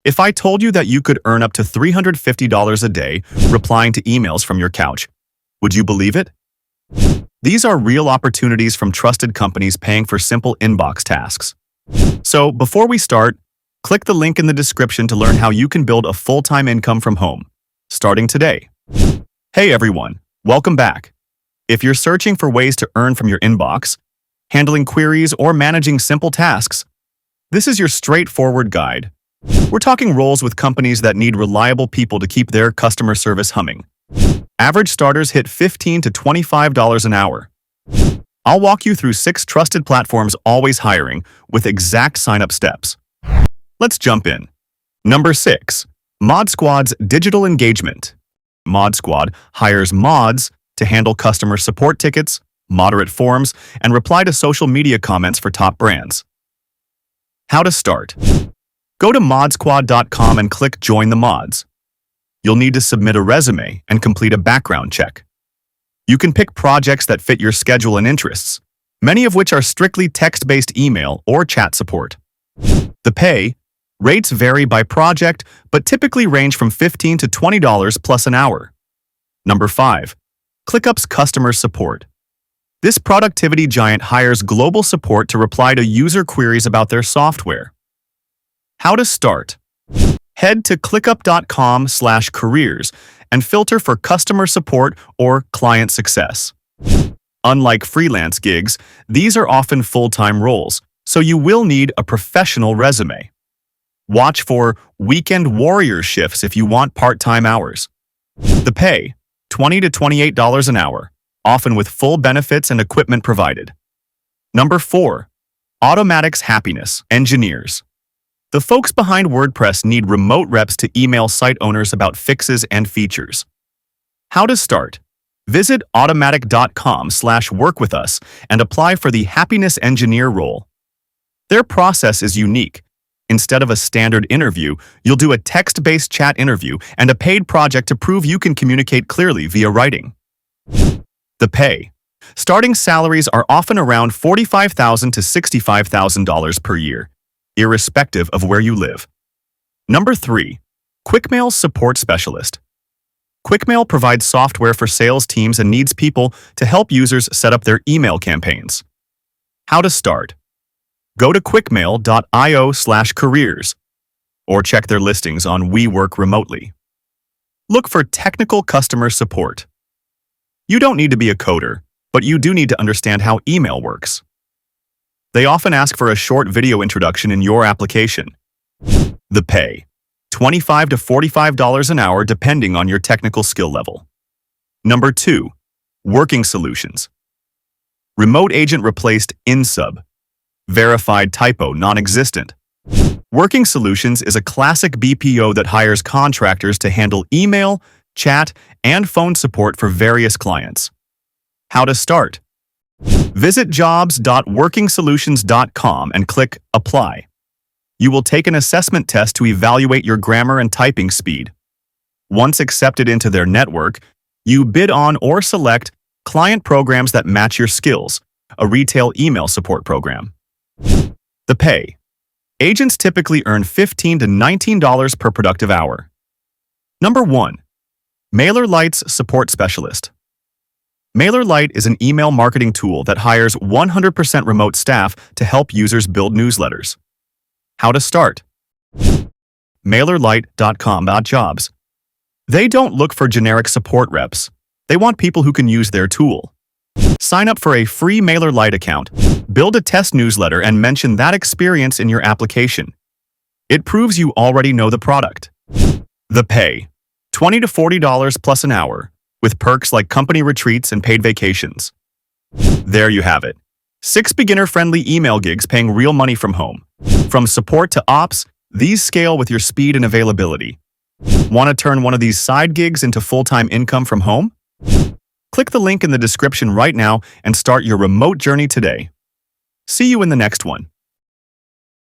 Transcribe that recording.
If I told you that you could earn up to $350 a day replying to emails from your couch, would you believe it? These are real opportunities from trusted companies paying for simple inbox tasks. So, before we start, click the link in the description to learn how you can build a full-time income from home, starting today. Hey everyone, welcome back. If you're searching for ways to earn from your inbox, handling queries, or managing simple tasks, this is your straightforward guide. We're talking roles with companies that need reliable people to keep their customer service humming. Average starters hit $15 to $25 an hour. I'll walk you through 6 trusted platforms always hiring with exact sign-up steps. Let's jump in. Number 6. Mod Squad's Digital Engagement. Mod Squad hires mods to handle customer support tickets, moderate forms, and reply to social media comments for top brands. How to start? Go to modsquad.com and click Join the Mods. You'll need to submit a resume and complete a background check. You can pick projects that fit your schedule and interests, many of which are strictly text-based email or chat support. The pay rates vary by project, but typically range from $15 to $20 plus an hour. Number 5. ClickUp's Customer Support. This productivity giant hires global support to reply to user queries about their software. How to start? Head to clickup.com/careers and filter for customer support or client success. Unlike freelance gigs, these are often full-time roles, so you will need a professional resume. Watch for weekend warrior shifts if you want part-time hours. The pay, $20 to $28 an hour, often with full benefits and equipment provided. Number 4. Automatic's Happiness Engineers. The folks behind WordPress need remote reps to email site owners about fixes and features. How to start? Visit automatic.com/workwithus and apply for the Happiness Engineer role. Their process is unique. Instead of a standard interview, you'll do a text-based chat interview and a paid project to prove you can communicate clearly via writing. The pay. Starting salaries are often around $45,000 to $65,000 per year, irrespective of where you live. Number 3. QuickMail Support Specialist. QuickMail provides software for sales teams and needs people to help users set up their email campaigns. How to start? Go to quickmail.io/careers or check their listings on We Work Remotely. Look for technical customer support. You don't need to be a coder, but you do need to understand how email works. They often ask for a short video introduction in your application. The pay, $25 to $45 an hour depending on your technical skill level. Number 2. Working Solutions. Remote agent replaced InSub. Verified typo non-existent. Working Solutions is a classic BPO that hires contractors to handle email, chat, and phone support for various clients. How to start? Visit jobs.workingsolutions.com and click Apply. You will take an assessment test to evaluate your grammar and typing speed. Once accepted into their network, you bid on or select client programs that match your skills, a retail email support program. The pay. Agents typically earn $15 to $19 per productive hour. Number 1. MailerLite's Support Specialist. MailerLite is an email marketing tool that hires 100% remote staff to help users build newsletters. How to start? MailerLite.com/jobs. They don't look for generic support reps. They want people who can use their tool. Sign up for a free MailerLite account, build a test newsletter, and mention that experience in your application. It proves you already know the product. The pay, $20 to $40 plus an hour, with perks like company retreats and paid vacations. There you have it. 6 beginner-friendly email gigs paying real money from home. From support to ops, these scale with your speed and availability. Want to turn one of these side gigs into full-time income from home? Click the link in the description right now and start your remote journey today. See you in the next one.